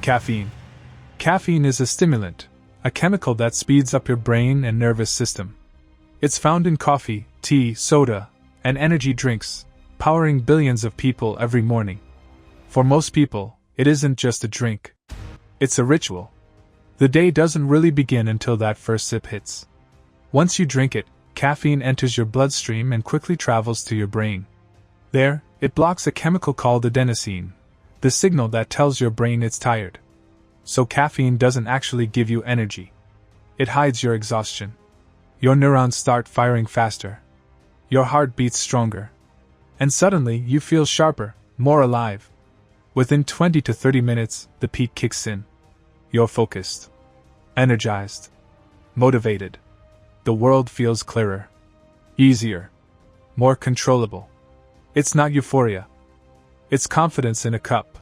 Caffeine. Caffeine is a stimulant, a chemical that speeds up your brain and nervous system. It's found in coffee, tea, soda, and energy drinks, powering billions of people every morning. For most people, it isn't just a drink. It's a ritual. The day doesn't really begin until that first sip hits. Once you drink it, caffeine enters your bloodstream and quickly travels to your brain. There, it blocks a chemical called adenosine, the signal that tells your brain it's tired. So caffeine doesn't actually give you energy. It hides your exhaustion. Your neurons start firing faster. Your heart beats stronger. And suddenly, you feel sharper, more alive. Within 20 to 30 minutes, the peak kicks in. You're focused, energized, motivated. The world feels clearer, easier, more controllable. It's not euphoria. It's confidence in a cup.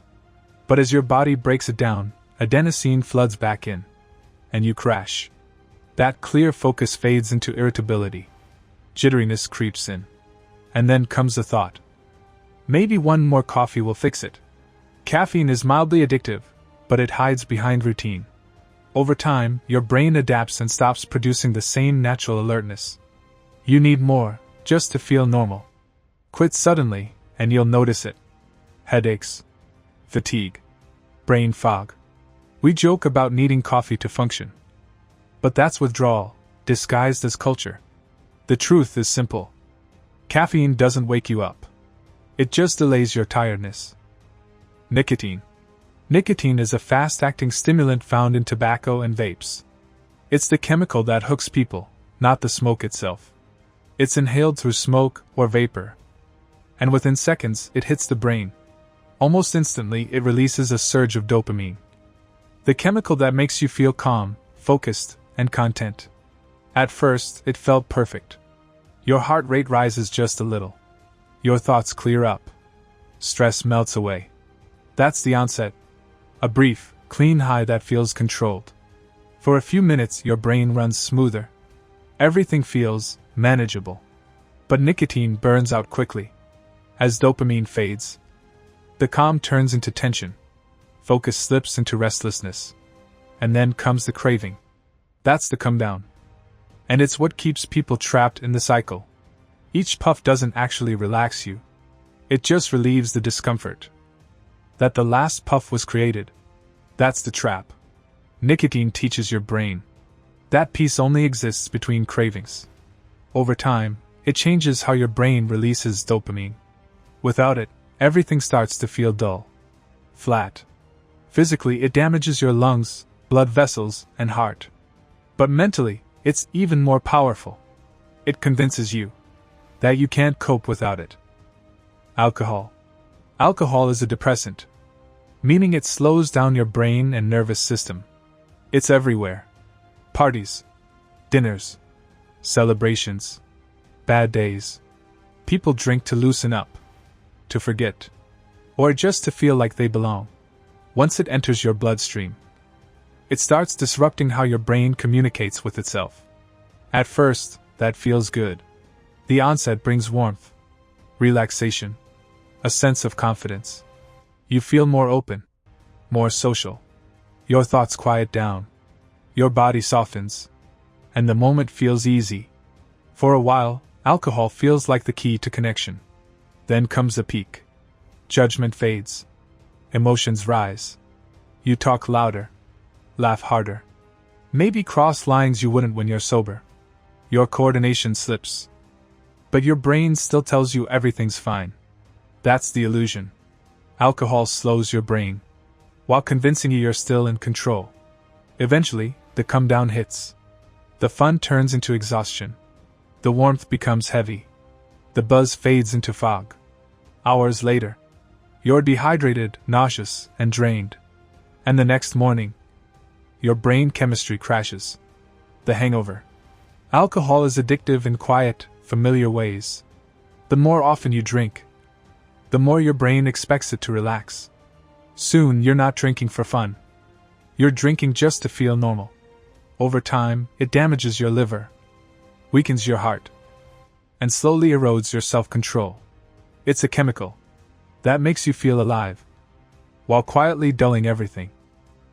But as your body breaks it down, adenosine floods back in. And you crash. That clear focus fades into irritability. Jitteriness creeps in. And then comes the thought. Maybe one more coffee will fix it. Caffeine is mildly addictive, but it hides behind routine. Over time, your brain adapts and stops producing the same natural alertness. You need more, just to feel normal. Quit suddenly, and you'll notice it. Headaches, fatigue, brain fog. We joke about needing coffee to function. But that's withdrawal, disguised as culture. The truth is simple. Caffeine doesn't wake you up. It just delays your tiredness. Nicotine. Nicotine is a fast-acting stimulant found in tobacco and vapes. It's the chemical that hooks people, not the smoke itself. It's inhaled through smoke or vapor. And within seconds, it hits the brain. Almost instantly, it releases a surge of dopamine. The chemical that makes you feel calm, focused, and content. At first, it felt perfect. Your heart rate rises just a little. Your thoughts clear up. Stress melts away. That's the onset. A brief, clean high that feels controlled. For a few minutes, your brain runs smoother. Everything feels manageable. But nicotine burns out quickly. As dopamine fades, the calm turns into tension. Focus slips into restlessness. And then comes the craving. That's the come down. And it's what keeps people trapped in the cycle. Each puff doesn't actually relax you. It just relieves the discomfort. That the last puff was created. That's the trap. Nicotine teaches your brain. That peace only exists between cravings. Over time, it changes how your brain releases dopamine. Without it, everything starts to feel dull. Flat. Physically, it damages your lungs, blood vessels, and heart. But mentally, it's even more powerful. It convinces you that you can't cope without it. Alcohol. Alcohol is a depressant, meaning it slows down your brain and nervous system. It's everywhere. Parties, dinners, celebrations, bad days. People drink to loosen up, to forget, or just to feel like they belong. Once it enters your bloodstream, it starts disrupting how your brain communicates with itself. At first, that feels good. The onset brings warmth, relaxation, a sense of confidence. You feel more open, more social. Your thoughts quiet down. Your body softens. And the moment feels easy. For a while, alcohol feels like the key to connection. Then comes a peak. Judgment fades. Emotions rise. You talk louder. Laugh harder. Maybe cross lines you wouldn't when you're sober. Your coordination slips. But your brain still tells you everything's fine. That's the illusion. Alcohol slows your brain, while convincing you you're still in control. Eventually, the come down hits. The fun turns into exhaustion. The warmth becomes heavy. The buzz fades into fog. Hours later, you're dehydrated, nauseous, and drained. And the next morning, your brain chemistry crashes. The hangover. Alcohol is addictive in quiet, familiar ways. The more often you drink, the more your brain expects it to relax. Soon, you're not drinking for fun. You're drinking just to feel normal. Over time, it damages your liver, weakens your heart, and slowly erodes your self-control. It's a chemical that makes you feel alive, while quietly dulling everything.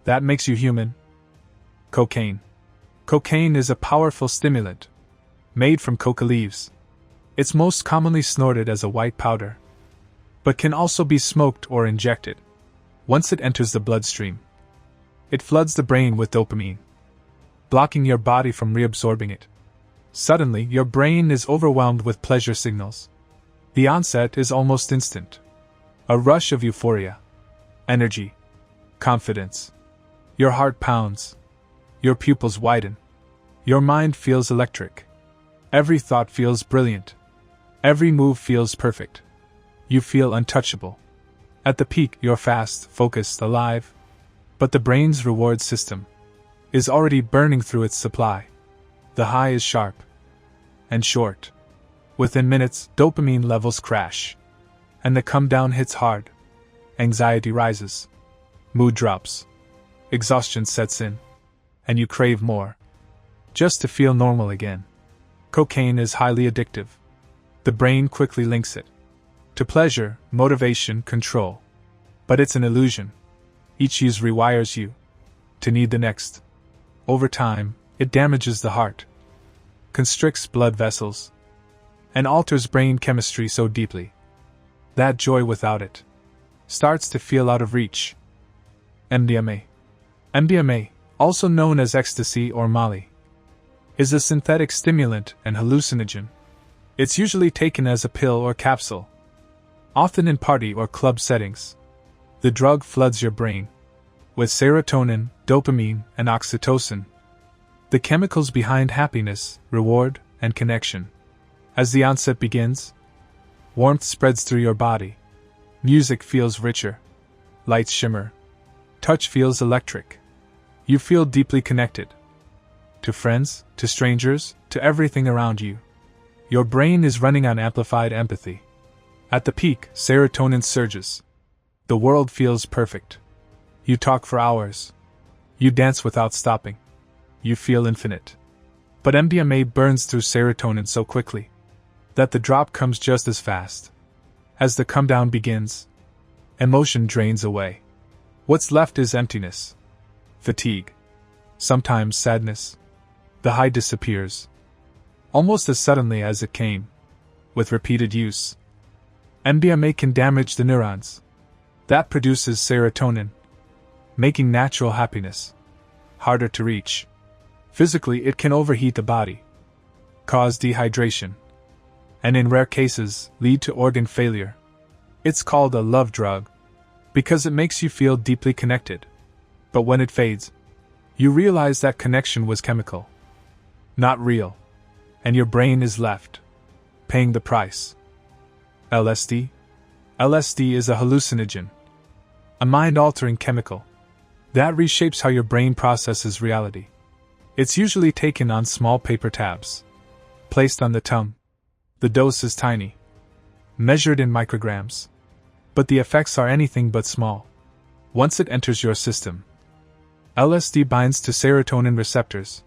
That makes you human. Cocaine. Cocaine is a powerful stimulant, made from coca leaves. It's most commonly snorted as a white powder, but can also be smoked or injected. Once it enters the bloodstream, it floods the brain with dopamine, blocking your body from reabsorbing it. Suddenly, your brain is overwhelmed with pleasure signals. The onset is almost instant. A rush of euphoria, energy, confidence. Your heart pounds. Your pupils widen. Your mind feels electric. Every thought feels brilliant. Every move feels perfect. You feel untouchable. At the peak, you're fast, focused, alive. But the brain's reward system is already burning through its supply. The high is sharp and short. Within minutes, dopamine levels crash, and the come down hits hard. Anxiety rises. Mood drops. Exhaustion sets in, and you crave more, just to feel normal again. Cocaine is highly addictive. The brain quickly links it to pleasure, motivation, control. But it's an illusion. Each use rewires you to need the next. Over time, it damages the heart, constricts blood vessels, and alters brain chemistry so deeply that joy without it starts to feel out of reach. MDMA. MDMA, also known as ecstasy or Molly, is a synthetic stimulant and hallucinogen. It's usually taken as a pill or capsule, often in party or club settings. The drug floods your brain with serotonin, dopamine, and oxytocin, the chemicals behind happiness, reward, and connection. As the onset begins, warmth spreads through your body. Music feels richer. Lights shimmer. Touch feels electric. You feel deeply connected. To friends, to strangers, to everything around you. Your brain is running on amplified empathy. At the peak, serotonin surges. The world feels perfect. You talk for hours. You dance without stopping. You feel infinite. But MDMA burns through serotonin so quickly that the drop comes just as fast. As the come down begins, emotion drains away. What's left is emptiness, fatigue, sometimes sadness. The high disappears, almost as suddenly as it came. With repeated use, MDMA can damage the neurons that produces serotonin, making natural happiness harder to reach. Physically, it can overheat the body, cause dehydration, and in rare cases, lead to organ failure. It's called a love drug because it makes you feel deeply connected. But when it fades, you realize that connection was chemical, not real, and your brain is left paying the price. LSD? LSD is a hallucinogen, a mind-altering chemical that reshapes how your brain processes reality. It's usually taken on small paper tabs, placed on the tongue. The dose is tiny, measured in micrograms, but the effects are anything but small. Once it enters your system, LSD binds to serotonin receptors,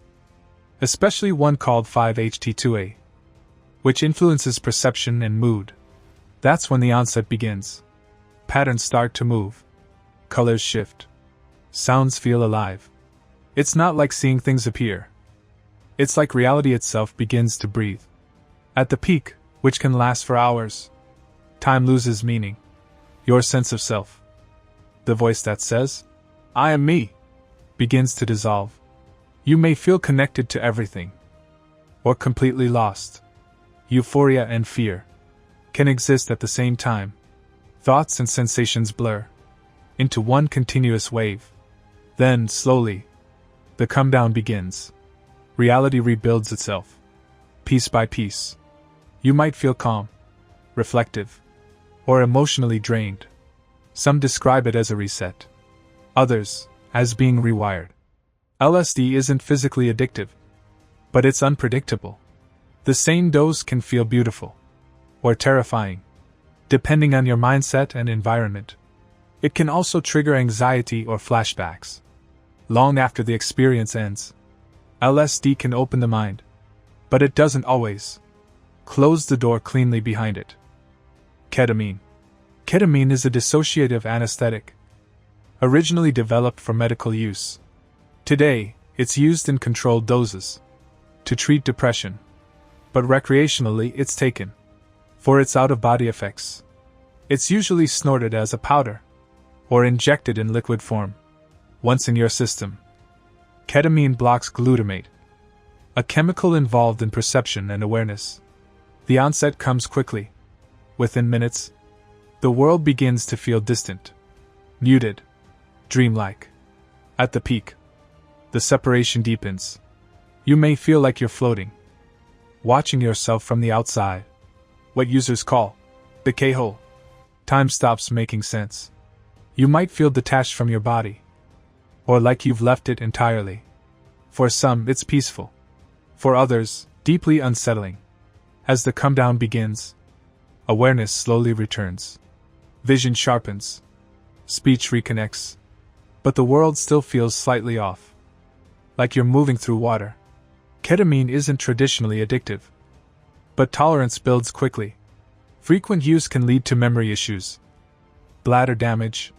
especially one called 5-HT2A, which influences perception and mood. That's when the onset begins. Patterns start to move. Colors shift. Sounds feel alive. It's not like seeing things appear. It's like reality itself begins to breathe. At the peak, which can last for hours, time loses meaning. Your sense of self, the voice that says, "I am me," begins to dissolve. You may feel connected to everything, or completely lost. Euphoria and fear can exist at the same time. Thoughts and sensations blur into one continuous wave. Then, slowly, the come down begins. Reality rebuilds itself, piece by piece. You might feel calm, reflective, or emotionally drained. Some describe it as a reset, others as being rewired. LSD isn't physically addictive, but it's unpredictable. The same dose can feel beautiful or terrifying, depending on your mindset and environment. It can also trigger anxiety or flashbacks long after the experience ends. LSD can open the mind, but it doesn't always close the door cleanly behind it. Ketamine. Ketamine is a dissociative anesthetic Originally developed for medical use. Today, it's used in controlled doses to treat depression. But recreationally, it's taken for its out-of-body effects. It's usually snorted as a powder or injected in liquid form. Once in your system, ketamine blocks glutamate, a chemical involved in perception and awareness. The onset comes quickly. Within minutes, the world begins to feel distant, muted, dreamlike. At the peak, the separation deepens. You may feel like you're floating, watching yourself from the outside. What users call the K-hole. Time stops making sense. You might feel detached from your body, or like you've left it entirely. For some, it's peaceful. For others, deeply unsettling. As the come down begins, awareness slowly returns. Vision sharpens. Speech reconnects. But the world still feels slightly off. Like you're moving through water. Ketamine isn't traditionally addictive, but tolerance builds quickly. Frequent use can lead to memory issues, bladder damage,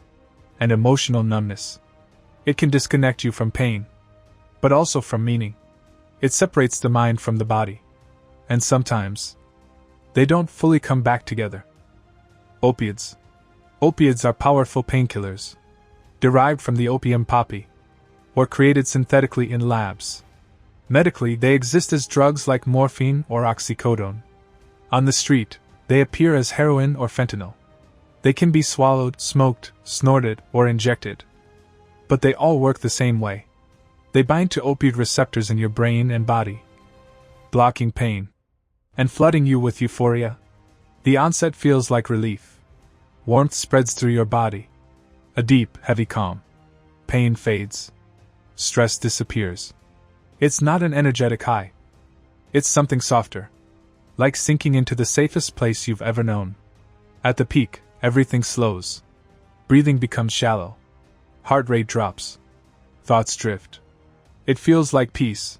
and emotional numbness. It can disconnect you from pain, but also from meaning. It separates the mind from the body. And sometimes, they don't fully come back together. Opiates. Opiates are powerful painkillers, derived from the opium poppy, or created synthetically in labs. Medically, they exist as drugs like morphine or oxycodone. On the street, they appear as heroin or fentanyl. They can be swallowed, smoked, snorted, or injected. But they all work the same way. They bind to opioid receptors in your brain and body, blocking pain and flooding you with euphoria. The onset feels like relief. Warmth spreads through your body. A deep, heavy calm. Pain fades. Stress disappears. It's not an energetic high. It's something softer, like sinking into the safest place you've ever known. At the peak, everything slows. Breathing becomes shallow. Heart rate drops. Thoughts drift. It feels like peace,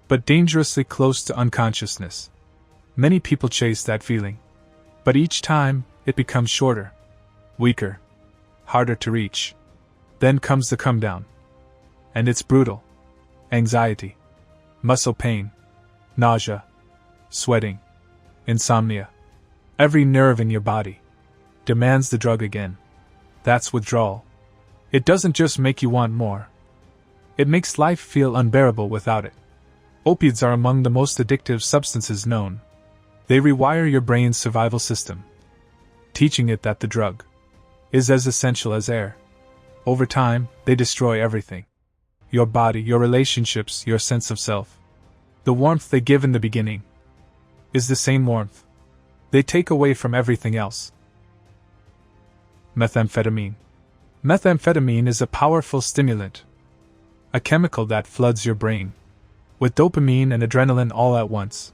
but dangerously close to unconsciousness. Many people chase that feeling, but each time, it becomes shorter, weaker, harder to reach. Then comes the come down. And it's brutal. Anxiety, muscle pain, nausea, sweating, insomnia. Every nerve in your body demands the drug again. That's withdrawal. It doesn't just make you want more. It makes life feel unbearable without it. Opiates are among the most addictive substances known. They rewire your brain's survival system, teaching it that the drug is as essential as air. Over time, they destroy everything. Your body, your relationships, your sense of self. The warmth they give in the beginning is the same warmth they take away from everything else. Methamphetamine. Methamphetamine is a powerful stimulant, a chemical that floods your brain with dopamine and adrenaline all at once.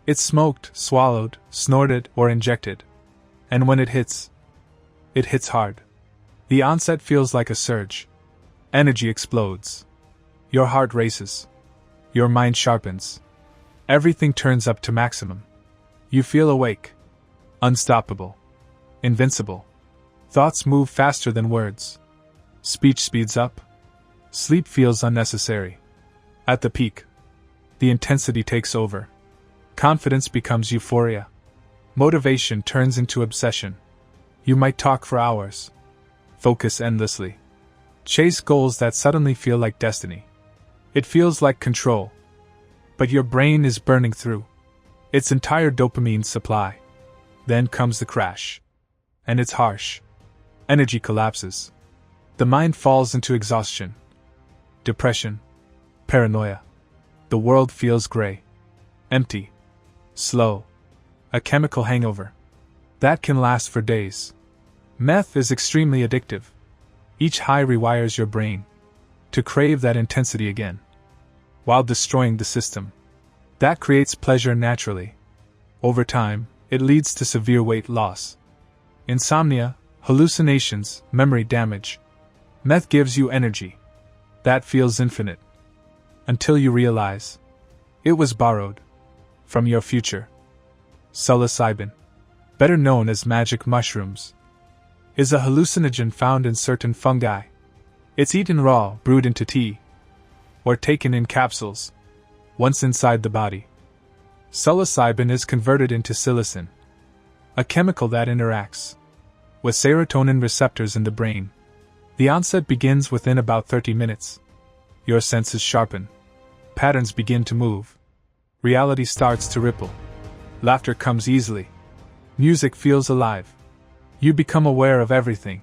It's smoked, swallowed, snorted, or injected. And when it hits hard. The onset feels like a surge. Energy explodes. Your heart races. Your mind sharpens. Everything turns up to maximum. You feel awake, unstoppable, invincible. Thoughts move faster than words. Speech speeds up. Sleep feels unnecessary. At the peak, the intensity takes over. Confidence becomes euphoria. Motivation turns into obsession. You might talk for hours, focus endlessly, chase goals that suddenly feel like destiny. It feels like control. But your brain is burning through its entire dopamine supply. Then comes the crash. And it's harsh. Energy collapses. The mind falls into exhaustion, depression, paranoia. The world feels gray, empty, slow. A chemical hangover that can last for days. Meth is extremely addictive. Each high rewires your brain to crave that intensity again, while destroying the system that creates pleasure naturally. Over time, it leads to severe weight loss, insomnia, hallucinations, memory damage. Meth gives you energy that feels infinite, until you realize it was borrowed from your future. Psilocybin, better known as magic mushrooms. is a hallucinogen found in certain fungi. It's eaten raw, brewed into tea, or taken in capsules, once inside the body. Psilocybin is converted into psilocin, a chemical that interacts with serotonin receptors in the brain. The onset begins within about 30 minutes. Your senses sharpen. Patterns begin to move. Reality starts to ripple. Laughter comes easily. Music feels alive. You become aware of everything.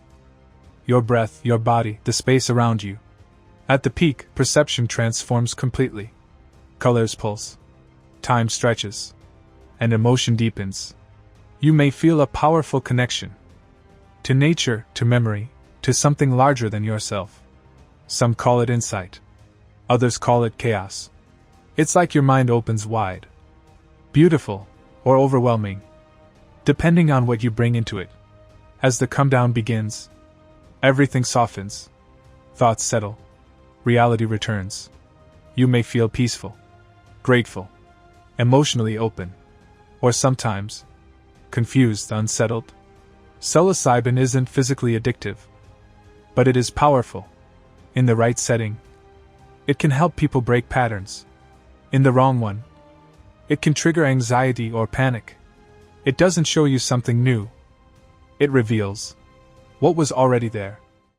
Your breath, your body, the space around you. At the peak, perception transforms completely. Colors pulse. Time stretches. And emotion deepens. You may feel a powerful connection. To nature, to memory, to something larger than yourself. Some call it insight. Others call it chaos. It's like your mind opens wide. Beautiful, or overwhelming, depending on what you bring into it. As the come down begins, everything softens. Thoughts settle. Reality returns. You may feel peaceful, grateful, emotionally open, or sometimes confused, unsettled. Psilocybin isn't physically addictive, but it is powerful. In the right setting, it can help people break patterns. In the wrong one, it can trigger anxiety or panic. It doesn't show you something new. It reveals what was already there.